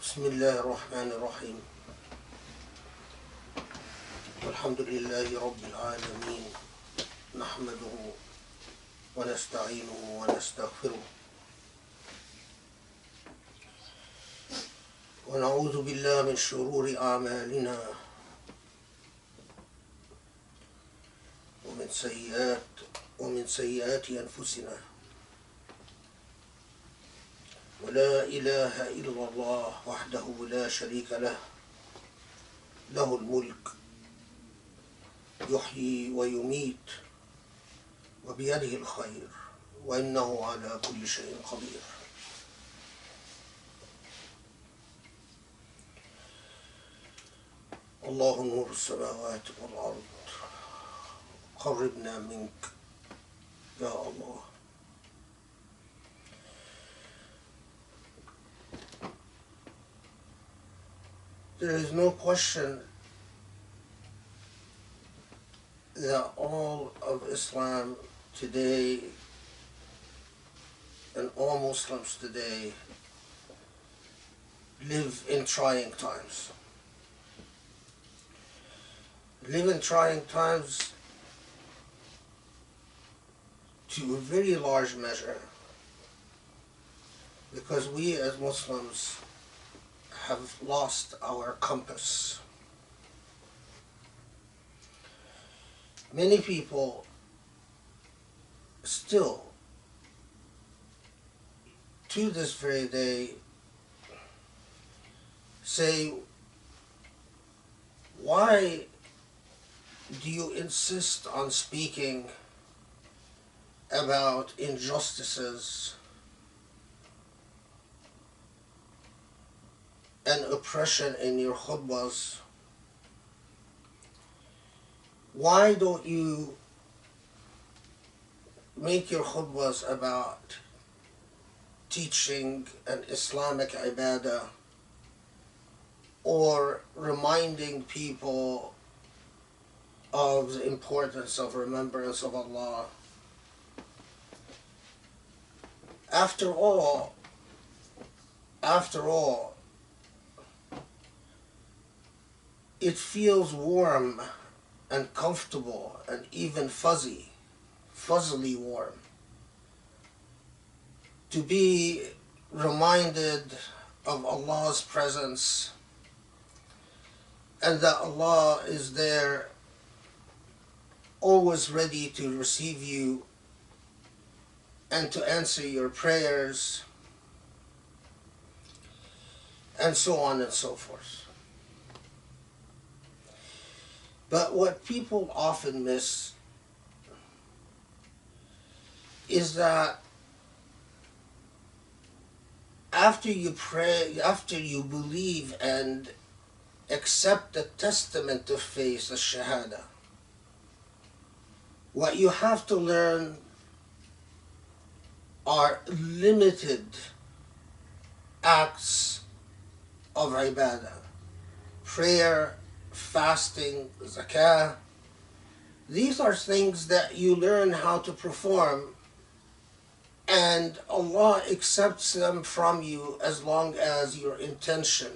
بسم الله الرحمن الرحيم والحمد لله رب العالمين نحمده ونستعينه ونستغفره ونعوذ بالله من شرور أعمالنا ومن سيئات أنفسنا ولا إله إلا الله وحده لا شريك له له الملك يحيي ويميت وبيده الخير وإنه على كل شيء قدير. الله نور السماوات والأرض قربنا منك يا الله. There is no question that all of Islam today and all Muslims today live in trying times. Live in trying times to a very large measure because we as Muslims have lost our compass. Many people still, to this very day, say, why do you insist on speaking about injustices and oppression in your khutbahs? Why don't you make your khutbahs about teaching an Islamic ibadah or reminding people of the importance of remembrance of Allah? After all, it feels warm and comfortable and even fuzzily warm to be reminded of Allah's presence and that Allah is there always ready to receive you and to answer your prayers and so on and so forth. But what people often miss is that after you pray, after you believe and accept the testament of faith, the Shahada, what you have to learn are limited acts of ibadah, prayer, fasting, zakah. These are things that you learn how to perform, and Allah accepts them from you as long as your intention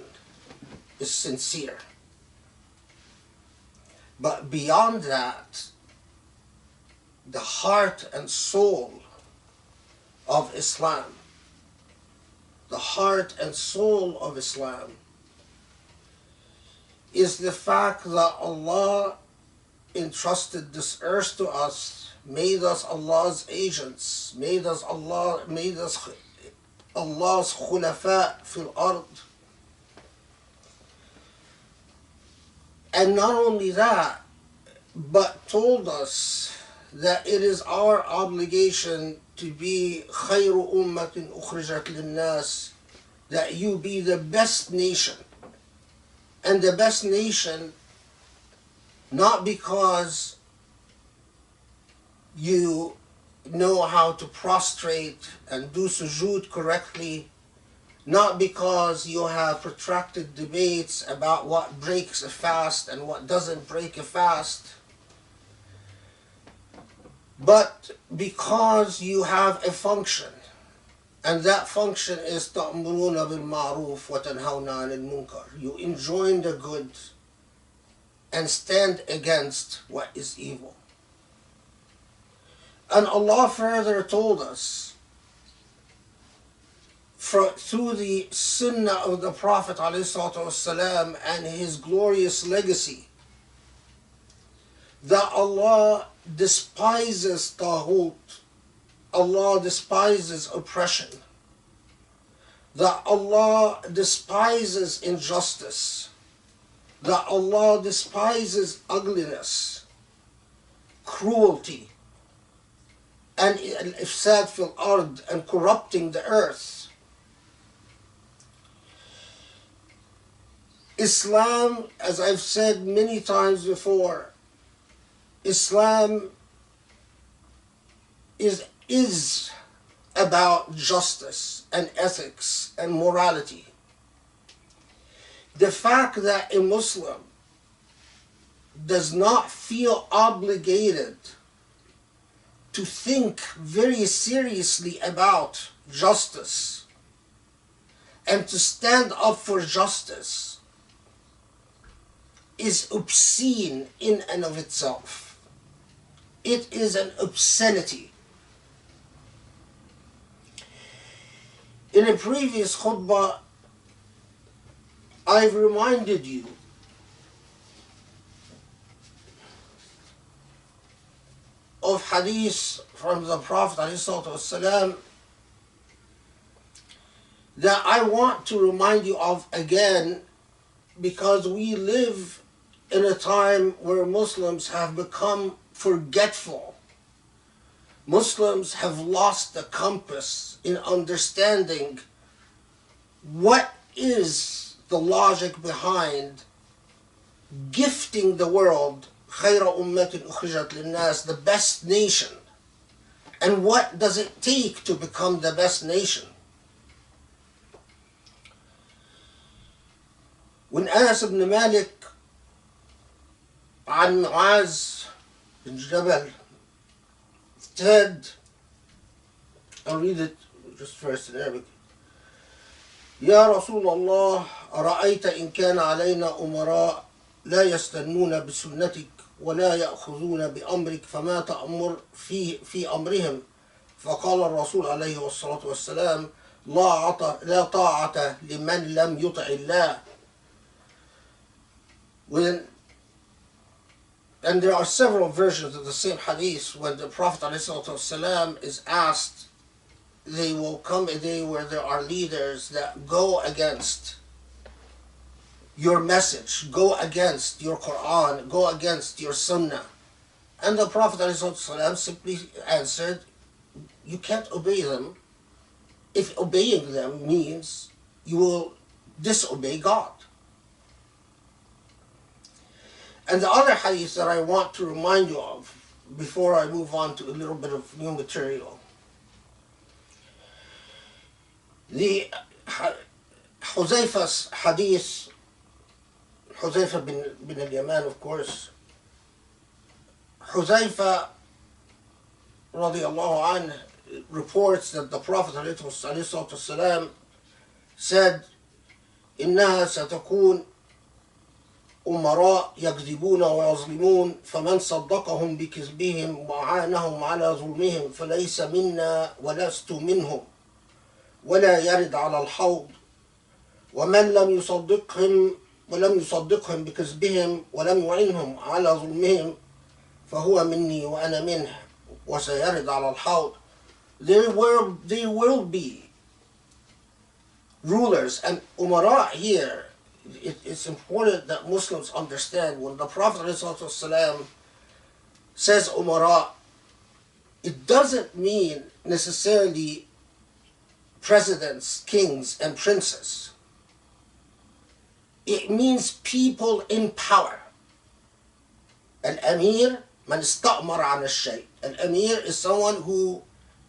is sincere. But beyond that, the heart and soul of Islam, the heart and soul of Islam is the fact that Allah entrusted this earth to us, made us Allah's agents, made us Allah's khulafa fil ard. And not only that, but told us that it is our obligation to be khayru ummatin ukhrijat linnas, that you be the best nation. And the best nation, not because you know how to prostrate and do sujood correctly, not because you have protracted debates about what breaks a fast and what doesn't break a fast, but because you have a function And that function is تأمرون بالمعروف وتنهون عن المنكر. You enjoin the good and stand against what is evil. And Allah further told us through the sunnah of the Prophet ﷺ and his glorious legacy that Allah despises taghut, Allah despises oppression, that Allah despises injustice, that Allah despises ugliness, cruelty, and ifsad fil ard, and corrupting the earth. Islam, as I've said many times before, Islam is about justice and ethics and morality. The fact that a Muslim does not feel obligated to think very seriously about justice and to stand up for justice is obscene in and of itself. It is an obscenity. In a previous khutbah, I've reminded you of hadith from the Prophet ﷺ that I want to remind you of again, because we live in a time where Muslims have become forgetful. Muslims have lost the compass in understanding what is the logic behind gifting the world خَيْرَ أُمَّةٍ أُخْرِجَتْ لِلنَّاسِ, the best nation. And what does it take to become the best nation? When Anas ibn Malik عن معاذ بن جبل said, I'll read it just first in Arabic. يا رسول الله أرأيت إن كان علينا أمراء لا يستنون بسنتك ولا يأخذون بأمرك فما تأمر في أمرهم؟ فقال الرسول عليه الصلاة والسلام لا طاعة لمن لم يطع الله. And there are several versions of the same hadith. When the Prophet ﷺ is asked, they will come a day where there are leaders that go against your message, go against your Qur'an, go against your Sunnah. And the Prophet ﷺ simply answered, you can't obey them if obeying them means you will disobey God. And the other hadith that I want to remind you of before I move on to a little bit of new material. The Huzaifa's hadith, Huzaifa bin al-Yaman, of course. Huzaifa radiallahu anh reports that the Prophet ﷺ said, إنها ستكون أمراء يكذبون ويظلمون فمن صدقهم بكذبهم وعانهم على ظلمهم فليس منا ولست منهم ولا يرد على الحوض ومن لم يصدقهم بكذبهم ولم يعينهم على ظلمهم فهو مني وأنا منه وسيرد على الحوض. There will be rulers, and umara here, it's important that Muslims understand when the Prophet ﷺ says umara, it doesn't mean necessarily presidents, kings, and princes. It means people in power. Al-Amir man istamar an al-shay. Al-Amir is someone who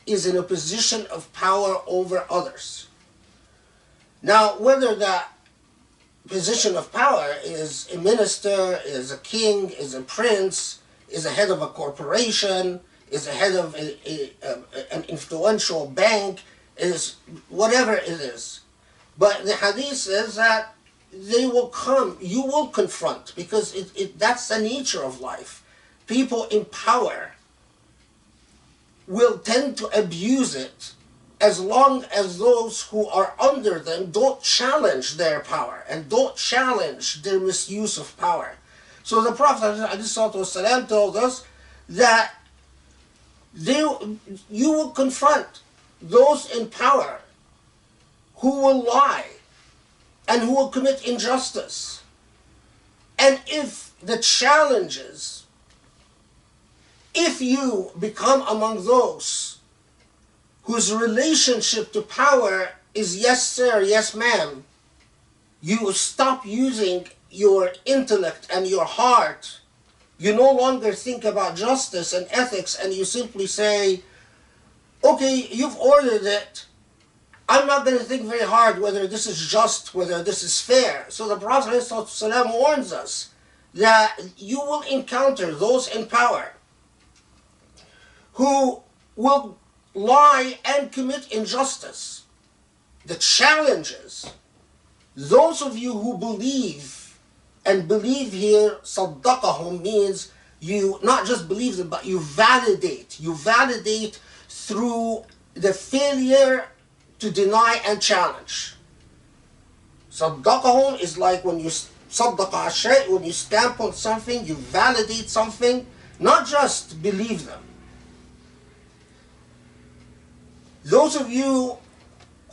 is in a position of power over others. Now, whether that position of power is a minister, is a king, is a prince, is a head of a corporation, is a head of an influential bank, is whatever it is. But the hadith says that they will come, you will confront, because that's the nature of life. People in power will tend to abuse it as long as those who are under them don't challenge their power and don't challenge their misuse of power. So the Prophet ﷺ told us that you will confront those in power who will lie and who will commit injustice. And if the challenges, if you become among those whose relationship to power is yes sir, yes ma'am, you stop using your intellect and your heart. You no longer think about justice and ethics, and you simply say, okay, you've ordered it. I'm not going to think very hard whether this is just, whether this is fair. So the Prophet ﷺ warns us that you will encounter those in power who will lie and commit injustice. The challenges, those of you who believe, and believe here, صدقهم, means you not just believe them, but you validate. You validate through the failure to deny and challenge. صدقهم is like when you صدق الشيء, when you stamp on something, you validate something, not just believe them. Those of you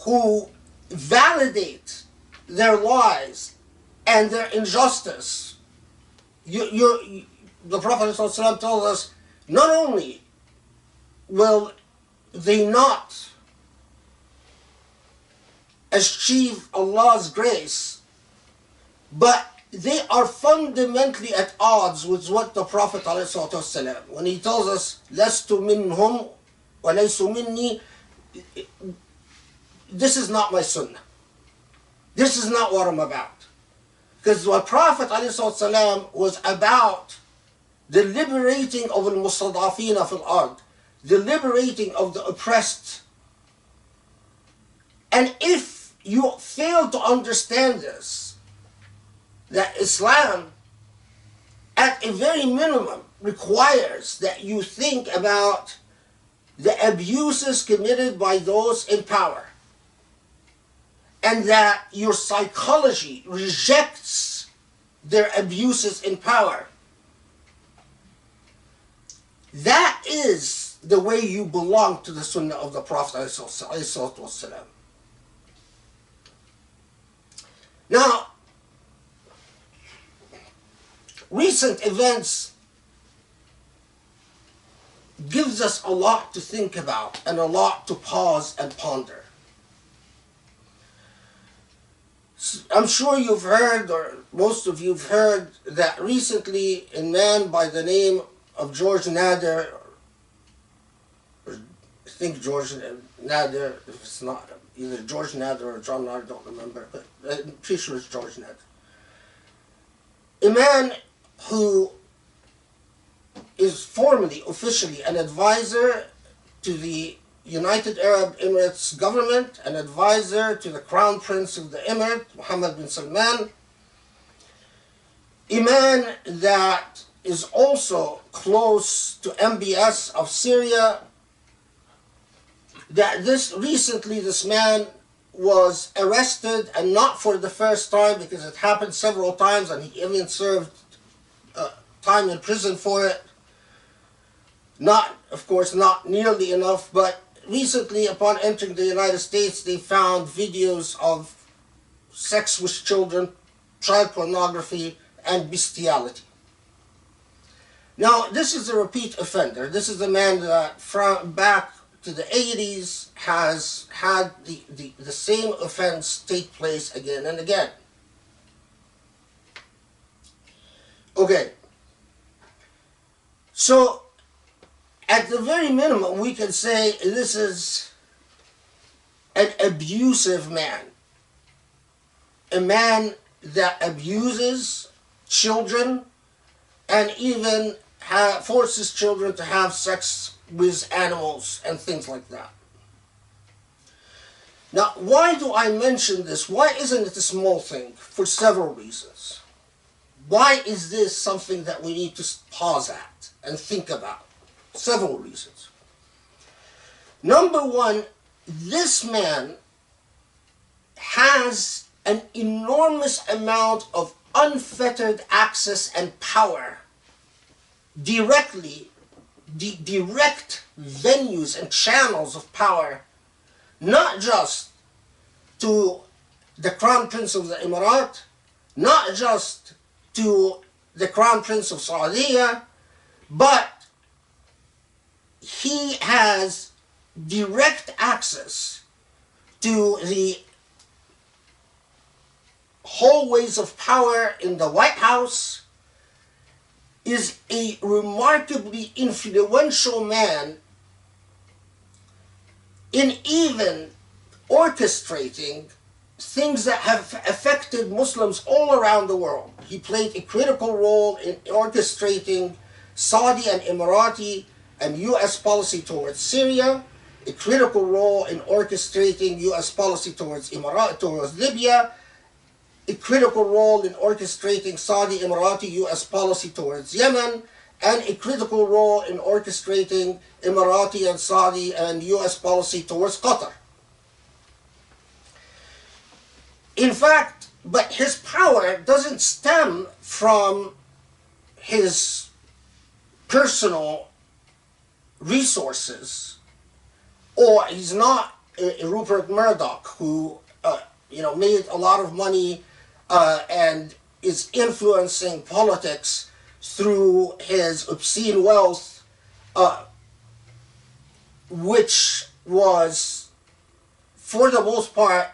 who validate their lies and their injustice, the Prophet ﷺ told us, not only will they not achieve Allah's grace, but they are fundamentally at odds with what the Prophet ﷺ, when he tells us, لَسْتُ مِنْهُمْ وَلَيْسُ مِنِّي, this is not my sunnah. This is not what I'm about. Because the Prophet ﷺ was about the liberating of al-mustadafina fil ard, the liberating of the oppressed. And if you fail to understand this, that Islam, at a very minimum, requires that you think about the abuses committed by those in power, and that your psychology rejects their abuses in power. That is the way you belong to the Sunnah of the Prophet ﷺ. Now, recent events gives us a lot to think about and a lot to pause and ponder. I'm sure you've heard, or most of you have heard, that recently a man by the name of George Nader, or I think George Nader, if it's not either George Nader or John Nader, I don't remember, but I'm pretty sure it's George Nader. A man who is formally, officially an advisor to the United Arab Emirates government, an advisor to the Crown Prince of the Emirate, Mohammed bin Salman, a man that is also close to MBS of Syria, that this man was arrested, and not for the first time, because it happened several times, and he even served time in prison for it. Not, of course, not nearly enough, but recently, upon entering the United States, they found videos of sex with children, child pornography, and bestiality. Now, this is a repeat offender. This is a man that from back to the 80s has had the same offense take place again and again. Okay. So, at the very minimum, we can say this is an abusive man. A man that abuses children and even forces children to have sex with animals and things like that. Now, why do I mention this? Why isn't it a small thing? For several reasons. Why is this something that we need to pause at and think about? Several reasons. Number one, this man has an enormous amount of unfettered access and power directly, direct venues and channels of power, not just to the Crown Prince of the Emirat, not just to the Crown Prince of Saudi, but he has direct access to the hallways of power in the White House, is a remarkably influential man in even orchestrating things that have affected Muslims all around the world. He played a critical role in orchestrating Saudi and Emirati and U.S. policy towards Syria, a critical role in orchestrating U.S. policy towards Libya, a critical role in orchestrating Saudi, Emirati, U.S. policy towards Yemen, and a critical role in orchestrating Emirati and Saudi and U.S. policy towards Qatar. In fact, but his power doesn't stem from his personal resources, or he's not Rupert Murdoch, who made a lot of money and is influencing politics through his obscene wealth, which was, for the most part,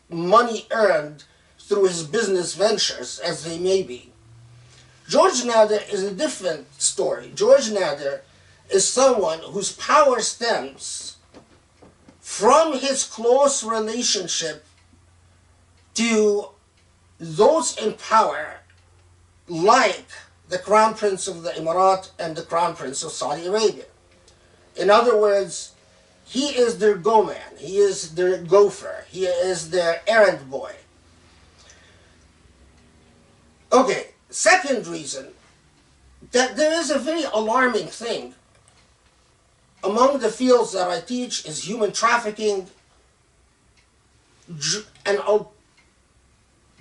money earned through his business ventures, as they may be. George Nader is a different story. George Nader is someone whose power stems from his close relationship to those in power, like the Crown Prince of the Emirat and the Crown Prince of Saudi Arabia. In other words, he is their go-man, he is their gopher, he is their errand boy. Okay, second reason, that there is a very alarming thing among the fields that I teach is human trafficking, and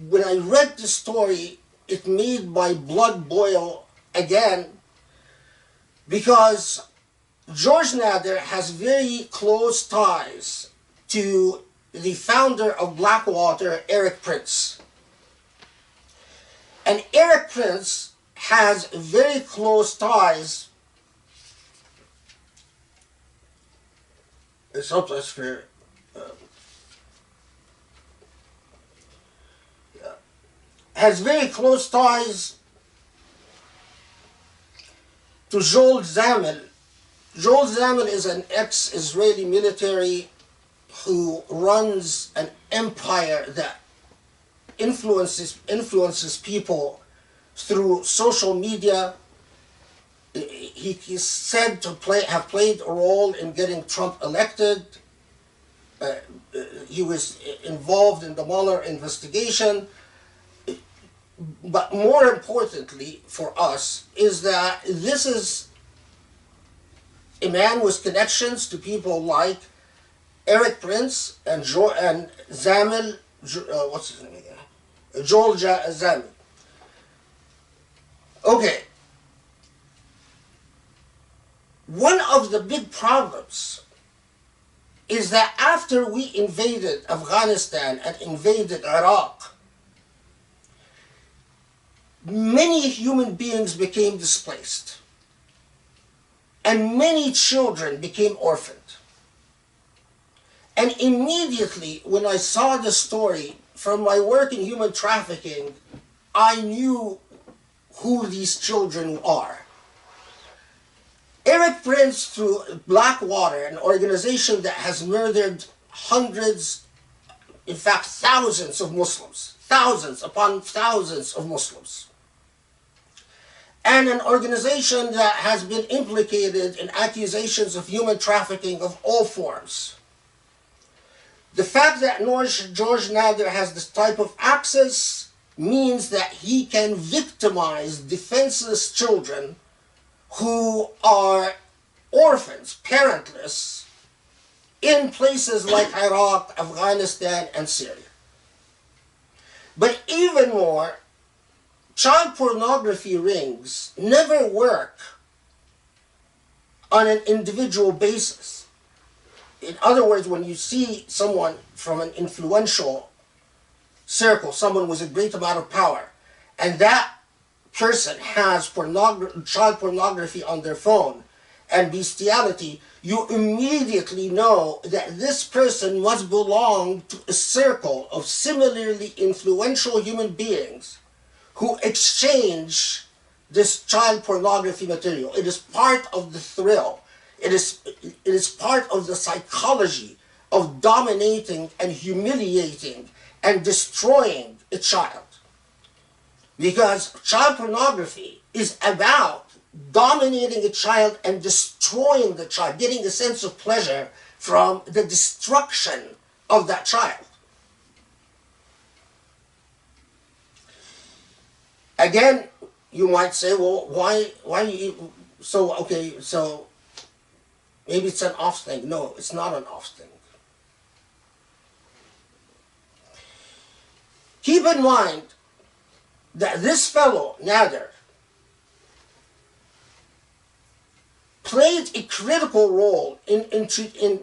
when I read the story, it made my blood boil again, because George Nader has very close ties to the founder of Blackwater, Eric Prince. And Eric Prince has very close ties, has very close ties to Joel Zamel. Joel Zamel is an ex-Israeli military who runs an empire that influences people through social media. He's said to have played a role in getting Trump elected. He was involved in the Mueller investigation. But more importantly for us is that this is a man with connections to people like Eric Prince and Zamel, what's his name again? Joel Zamel. Okay. One of the big problems is that after we invaded Afghanistan and invaded Iraq, many human beings became displaced, and many children became orphaned. And immediately when I saw the story from my work in human trafficking, I knew who these children are. Eric Prince, through Blackwater, an organization that has murdered hundreds, in fact thousands of Muslims, thousands upon thousands of Muslims, and an organization that has been implicated in accusations of human trafficking of all forms. The fact that George Nader has this type of access means that he can victimize defenseless children who are orphans, parentless, in places like Iraq, Afghanistan, and Syria. But even more, child pornography rings never work on an individual basis. In other words, when you see someone from an influential circle, someone with a great amount of power, and that person has child pornography on their phone and bestiality, you immediately know that this person must belong to a circle of similarly influential human beings who exchange this child pornography material. It is part of the thrill. It is part of the psychology of dominating and humiliating and destroying a child. Because child pornography is about dominating a child and destroying the child, getting a sense of pleasure from the destruction of that child. Again, you might say, well, why so maybe it's an off thing. No, it's not an off thing. Keep in mind that this fellow, Nader, played a critical role in introducing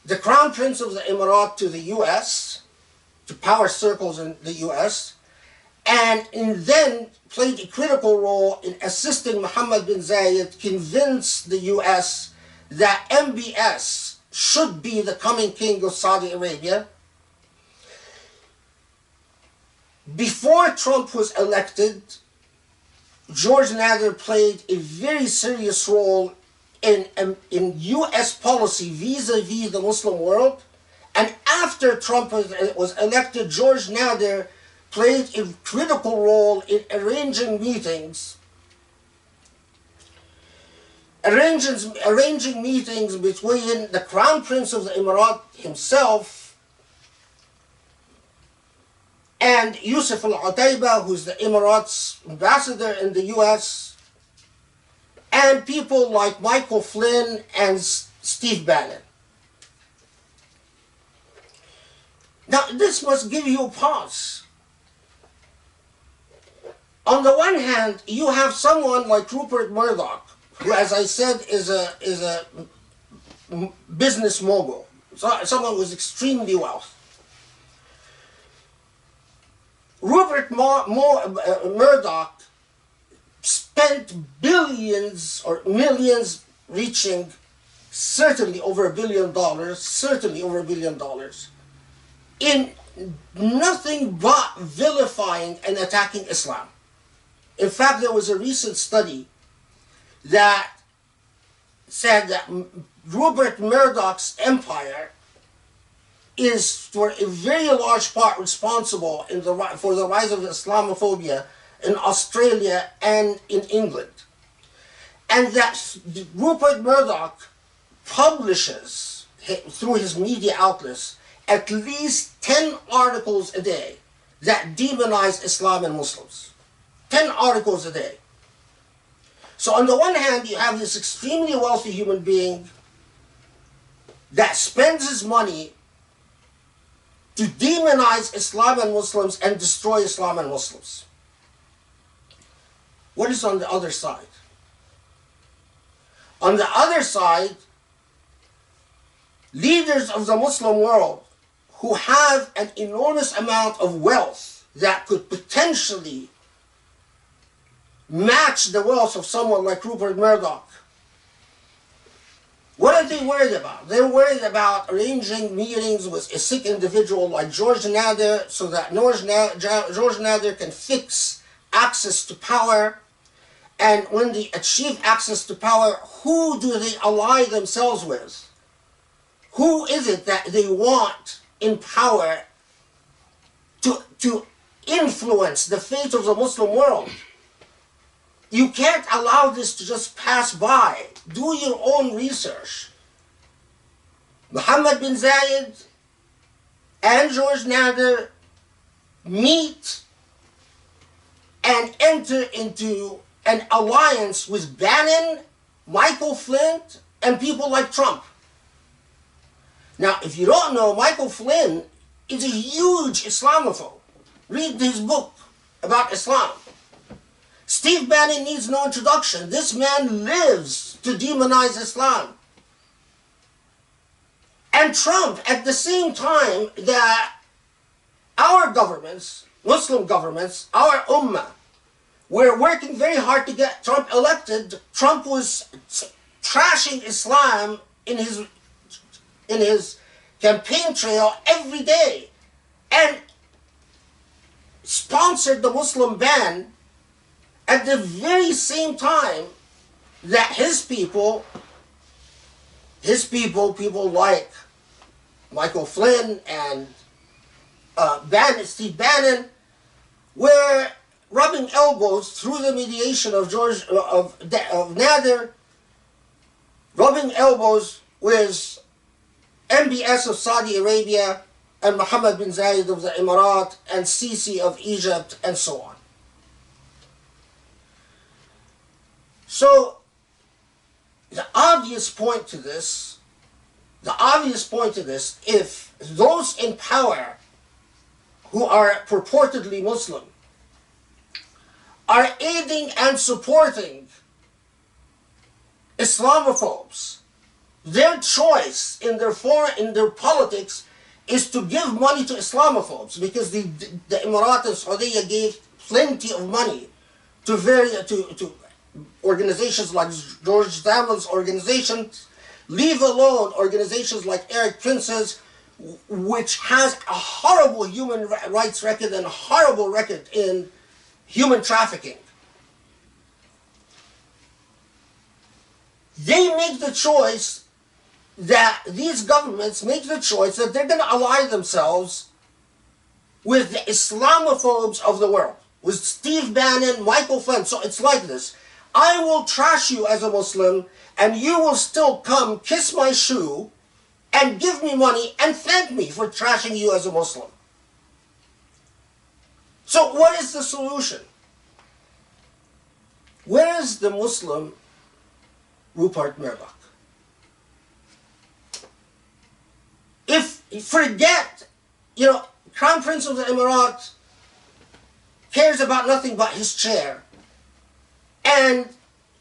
the Crown Prince of the Emirate to the U.S., to power circles in the U.S., and then played a critical role in assisting Mohammed bin Zayed convince the U.S. that MBS should be the coming king of Saudi Arabia. Before Trump was elected, George Nader played a very serious role in U.S. policy vis-a-vis the Muslim world. And after Trump was elected, George Nader played a critical role in arranging meetings between the Crown Prince of the Emirate himself and Yusuf al-Utaiba, who's the Emirates ambassador in the U.S., and people like Michael Flynn and Steve Bannon. Now, this must give you a pause. On the one hand, you have someone like Rupert Murdoch, who, as I said, is a business mogul, someone with extremely wealth. Rupert Murdoch spent billions or millions, reaching certainly over $1 billion, in nothing but vilifying and attacking Islam. In fact, there was a recent study that said that Rupert Murdoch's empire is for a very large part responsible for the rise of Islamophobia in Australia and in England. And that Rupert Murdoch publishes, through his media outlets, at least 10 articles a day that demonize Islam and Muslims. 10 articles a day. So on the one hand, you have this extremely wealthy human being that spends his money to demonize Islam and Muslims and destroy Islam and Muslims. What is on the other side? On the other side, leaders of the Muslim world who have an enormous amount of wealth that could potentially match the wealth of someone like Rupert Murdoch. What are they worried about? They're worried about arranging meetings with a sick individual like George Nader so that George Nader can fix access to power. And when they achieve access to power, who do they ally themselves with? Who is it that they want in power to influence the fate of the Muslim world? You can't allow this to just pass by. Do your own research. Mohammed bin Zayed and George Nader meet and enter into an alliance with Bannon, Michael Flynn, and people like Trump. Now, if you don't know, Michael Flynn is a huge Islamophobe. Read his book about Islam. Steve Bannon needs no introduction. This man lives to demonize Islam. And Trump, at the same time that our governments, Muslim governments, our ummah, were working very hard to get Trump elected, Trump was trashing Islam in his campaign trail every day and sponsored the Muslim ban at the very same time that his people, people like Michael Flynn and Steve Bannon, were rubbing elbows through the mediation of Nader, rubbing elbows with MBS of Saudi Arabia and Mohammed bin Zayed of the Emirat and Sisi of Egypt and so on. So the obvious point to this, if those in power who are purportedly Muslim are aiding and supporting Islamophobes, their choice in their politics is to give money to Islamophobes, because the Emirat and Saudi gave plenty of money to organizations like George Zamel's organizations, leave alone organizations like Eric Prince's, which has a horrible human rights record and a horrible record in human trafficking. They make the choice that these governments make the choice that they're going to ally themselves with the Islamophobes of the world, with Steve Bannon, Michael Flynn. So it's like this: I will trash you as a Muslim, and you will still come kiss my shoe and give me money and thank me for trashing you as a Muslim. So what is the solution? Where is the Muslim Rupert Murdoch? If you forget, Crown Prince of the Emirat cares about nothing but his chair, and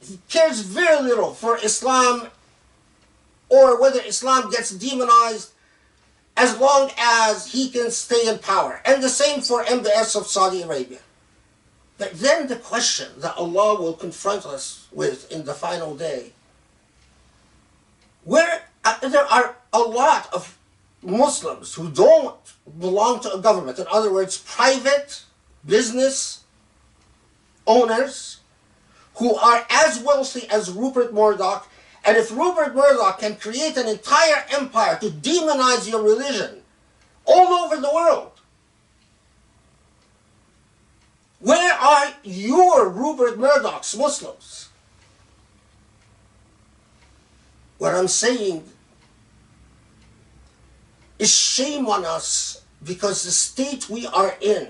he cares very little for Islam or whether Islam gets demonized, as long as he can stay in power. And the same for MBS of Saudi Arabia. But then the question that Allah will confront us with in the final day, where there are a lot of Muslims who don't belong to a government, in other words, private business owners who are as wealthy as Rupert Murdoch. And if Rupert Murdoch can create an entire empire to demonize your religion all over the world, where are your Rupert Murdoch's Muslims? What I'm saying is, shame on us, because the state we are in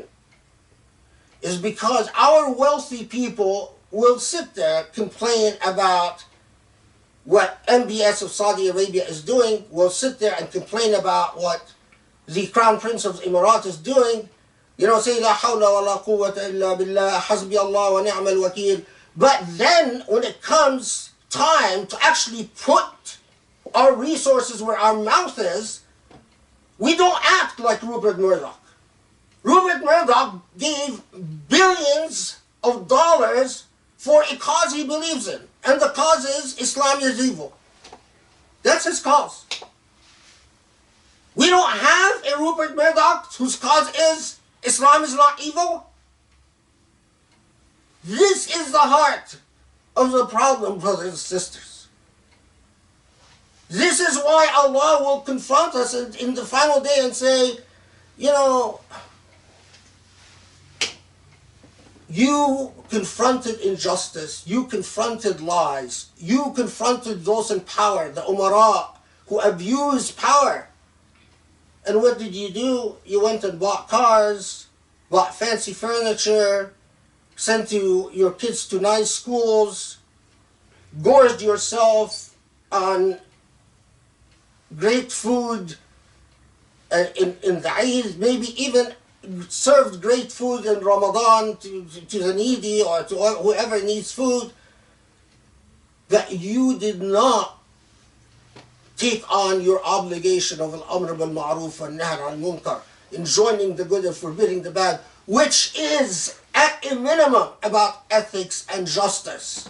is because our wealthy people will sit there, complain about what MBS of Saudi Arabia is doing, will sit there and complain about what the Crown Prince of the Emirat is doing, say la hawla wa la quwwata illa billah, hasbi Allah wa ni'mal wakil. But then when it comes time to actually put our resources where our mouth is, we don't act like Rupert Murdoch. Rupert Murdoch gave billions of dollars for a cause he believes in. And the cause is Islam is evil. That's his cause. We don't have a Rupert Murdoch whose cause is Islam is not evil. This is the heart of the problem, brothers and sisters. This is why Allah will confront us in the final day and say, you confronted injustice, you confronted lies, you confronted those in power, the umara, who abused power. And what did you do? You went and bought cars, bought fancy furniture, sent your kids to nice schools, gorged yourself on great food in the Eid, maybe even served great food in Ramadan to the needy or to whoever needs food, that you did not take on your obligation of al-amr bil-ma'ruf and nahy al-munkar, enjoining the good and forbidding the bad, which is at a minimum about ethics and justice.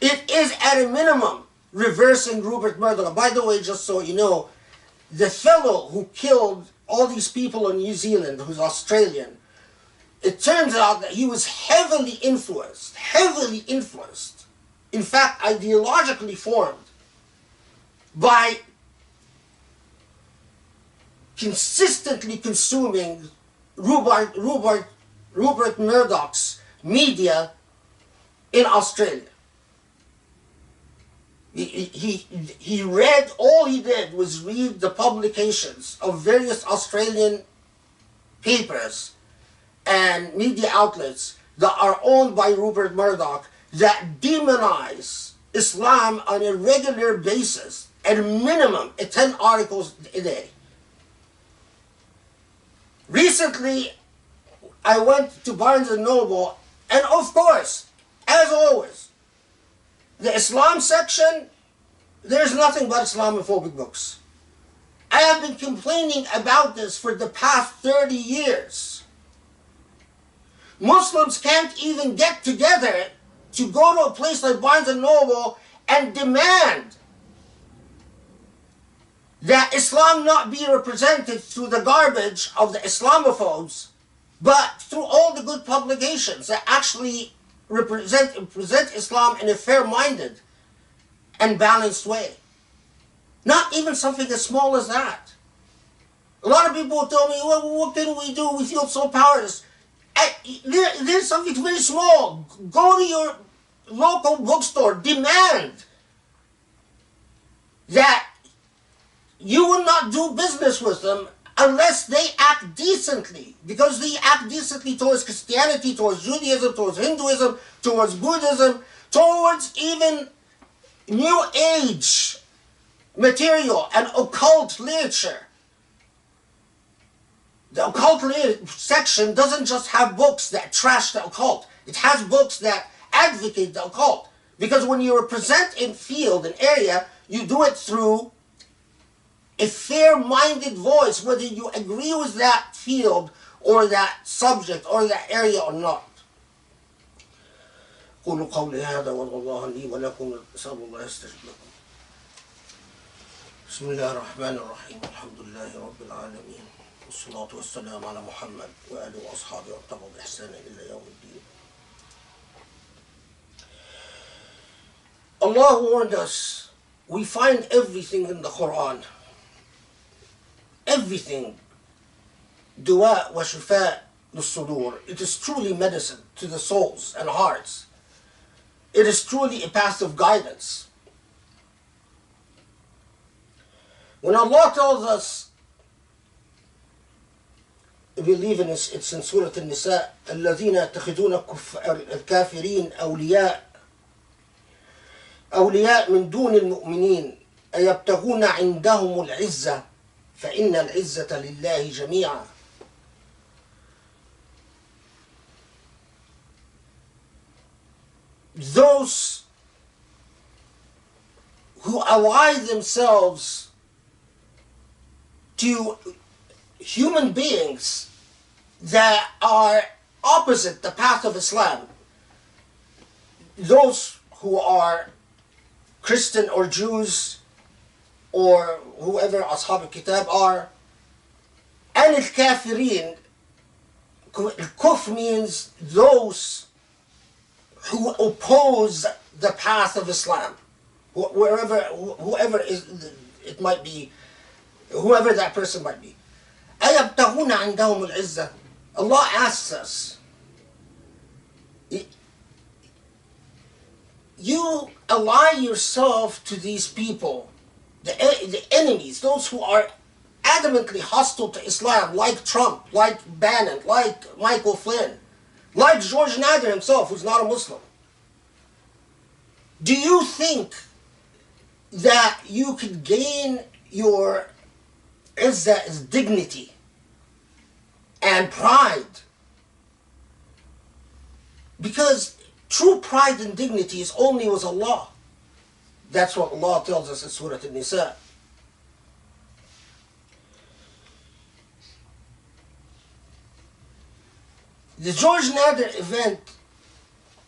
It is at a minimum reversing Rupert Murdoch. By the way, just so you know, the fellow who killed all these people in New Zealand, who's Australian, it turns out that he was heavily influenced, in fact, ideologically formed by consistently consuming Rupert Murdoch's media in Australia. He read, all he did was read the publications of various Australian papers and media outlets that are owned by Rupert Murdoch that demonize Islam on a regular basis, at a minimum 10 articles a day. Recently, I went to Barnes & Noble, and of course, as always, the Islam section, there's nothing but Islamophobic books. I have been complaining about this for the past 30 years. Muslims can't even get together to go to a place like Barnes & Noble and demand that Islam not be represented through the garbage of the Islamophobes, but through all the good publications that actually present Islam in a fair-minded and balanced way. Not even something as small as that. A lot of people tell me, well, what can we do? We feel so powerless. There's something very small. Go to your local bookstore, demand that you will not do business with them unless they act decently, because they act decently towards Christianity, towards Judaism, towards Hinduism, towards Buddhism, towards even New Age material and occult literature. The occult section doesn't just have books that trash the occult. It has books that advocate the occult. Because when you represent a field, an area, you do it through a fair-minded voice, whether you agree with that field or that subject or that area or not. قولوا قولي هذا والله لي ولكم نسأل الله يستجيب لكم. بسم الله الرحمن الرحيم الحمد لله رب العالمين والصلاة والسلام على محمد وآله وأصحابه واتبعوا بإحسان إلى يوم الدين. Allah warned us, we find everything in the Quran. Everything. Dua wa shifa lis-sudur. It is truly medicine to the souls and hearts. It is truly a path of guidance. When Allah tells us, we believe in it's in Surah An-Nisa, الَّذِينَ يَتَّخِذُونَ الْكَافِرِينَ أولياء من دون المؤمنين أيبتغون عندهم العزة فإن العزة لله جميعا. Those who ally themselves to human beings that are opposite the path of Islam, those who are Christian or Jews or whoever Ashab al-Kitab are, and al-Kafirin, kufr means those who oppose the path of Islam, whoever is, it might be, whoever that person might be. أَيَبْتَغُونَ عِنْدَهُمُ الْعِزَّةِ. Allah asks us, you ally yourself to these people the enemies, those who are adamantly hostile to Islam, like Trump, like Bannon, like Michael Flynn, like George Nader himself, who's not a Muslim, do you think that you could gain your izzah as dignity and pride? Because true pride and dignity is only with Allah. That's what Allah tells us in Surah An-Nisa. The George Nader event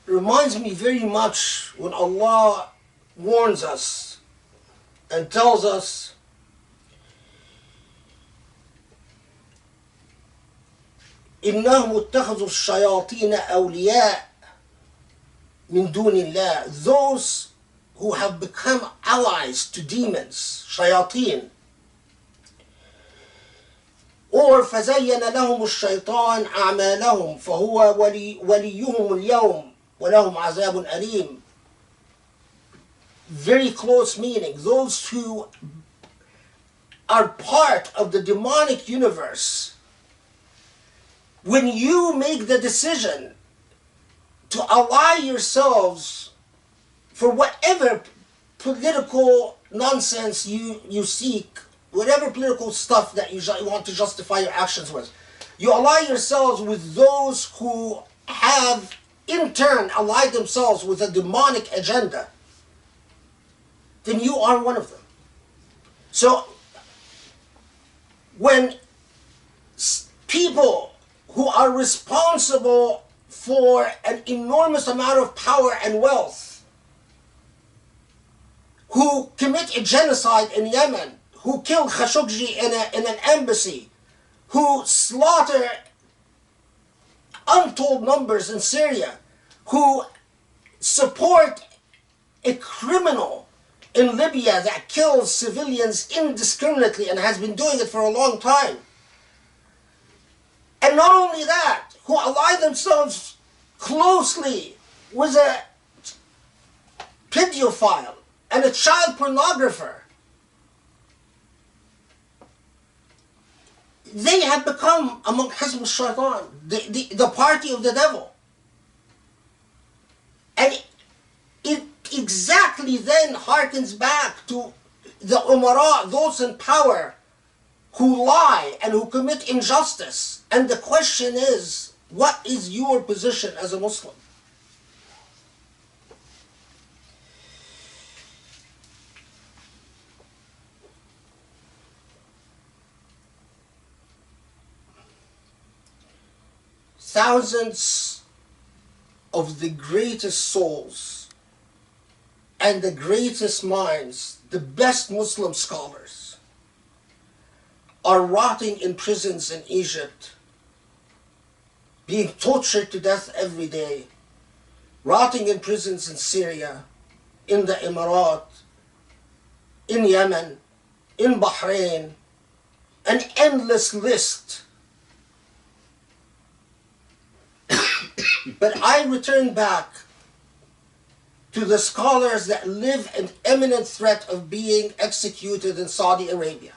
reminds me very much when Allah warns us and tells us إنهم اتخذوا الشياطين أولياء من دون الله. Those who have become allies to demons, shayateen. Or فزين لهم الشيطان أعمالهم فهو وليهم اليوم ولهم عذاب أليم. Very close meaning. Those who are part of the demonic universe, when you make the decision to ally yourselves for whatever political nonsense you seek, whatever political stuff that you want to justify your actions with, you ally yourselves with those who have in turn allied themselves with a demonic agenda, then you are one of them. So when people who are responsible for an enormous amount of power and wealth, who commit a genocide in Yemen, who killed Khashoggi in an embassy, who slaughter untold numbers in Syria, who support a criminal in Libya that kills civilians indiscriminately and has been doing it for a long time. And not only that, who ally themselves closely with a pedophile and a child pornographer. They have become, among Hizb al-Shaitan, the party of the devil. And it exactly then harkens back to the umara, those in power, who lie and who commit injustice. And the question is, what is your position as a Muslim? Thousands of the greatest souls and the greatest minds, the best Muslim scholars, are rotting in prisons in Egypt, being tortured to death every day, rotting in prisons in Syria, in the Emirat, in Yemen, in Bahrain, an endless list. But I return back to the scholars that live in imminent threat of being executed in Saudi Arabia.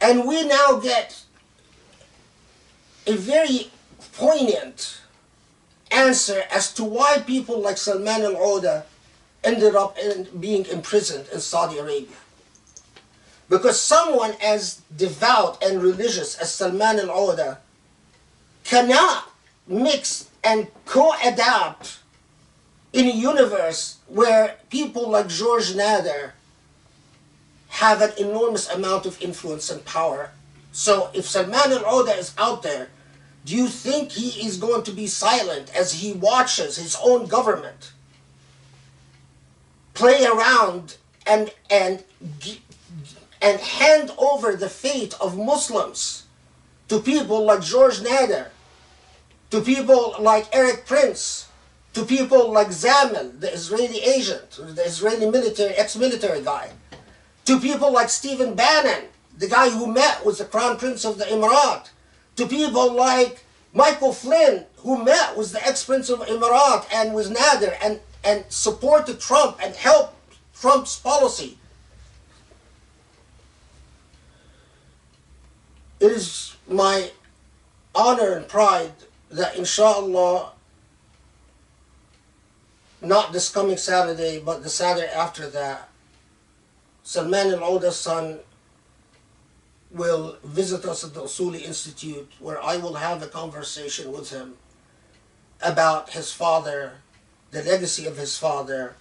And we now get a very poignant answer as to why people like Salman al-Auda ended up being imprisoned in Saudi Arabia. Because someone as devout and religious as Salman al-Auda cannot mix and co-adapt in a universe where people like George Nader have an enormous amount of influence and power. So if Salman al-Auda is out there, do you think he is going to be silent as he watches his own government play around and hand over the fate of Muslims to people like George Nader, to people like Eric Prince, to people like Zamel, the Israeli agent, the Israeli military, ex-military guy, to people like Stephen Bannon, the guy who met with the Crown Prince of the Emirat, to people like Michael Flynn, who met with the ex-Prince of Emirat and with Nader and supported Trump and helped Trump's policy. It is my honor and pride that inshallah, not this coming Saturday, but the Saturday after that, Salman al-Auda's son will visit us at the Usuli Institute, where I will have a conversation with him about his father, the legacy of his father,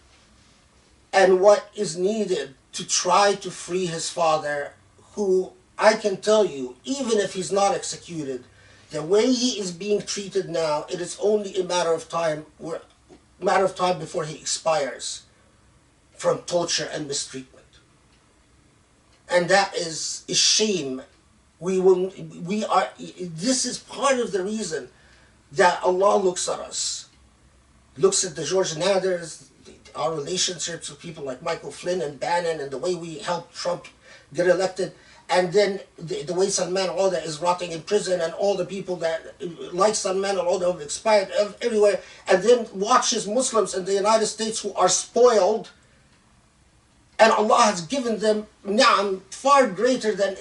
and what is needed to try to free his father, who I can tell you, even if he's not executed, the way he is being treated now, it is only a matter of time before he expires from torture and mistreatment. And that is a shame. This is part of the reason that Allah looks at us, looks at the George Naders, our relationships with people like Michael Flynn and Bannon, and the way we helped Trump get elected, and then the way Salman al-Auda is rotting in prison, and all the people that like Salman al-Auda have expired everywhere, and then watches Muslims in the United States who are spoiled, and Allah has given them ni'am far greater than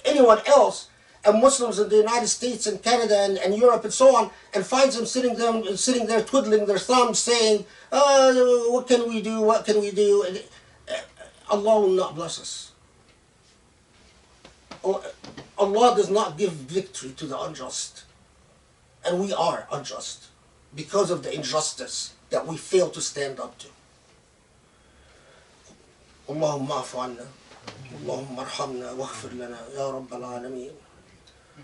anyone else, and Muslims in the United States and Canada and Europe and so on, and finds them sitting there twiddling their thumbs saying, what can we do, what can we do? And Allah will not bless us. Allah does not give victory to the unjust. And we are unjust because of the injustice that we fail to stand up to. اللهم اعف عنا اللهم ارحمنا واغفر لنا يا رب العالمين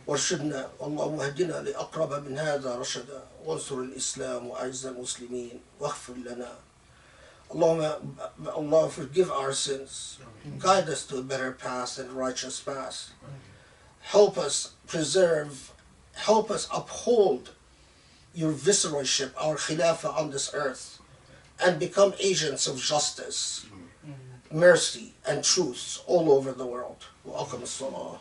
وارشدنا اللهم اهدنا لأقرب من هذا رشدا وانصر الإسلام وأعز المسلمين واغفر لنا Allah forgive our sins, guide us to a better path and righteous path, help us preserve, help us uphold your viceroyship, our khilafah on this earth, and become agents of justice, mercy and truth all over the world. Wa aqim as-salah.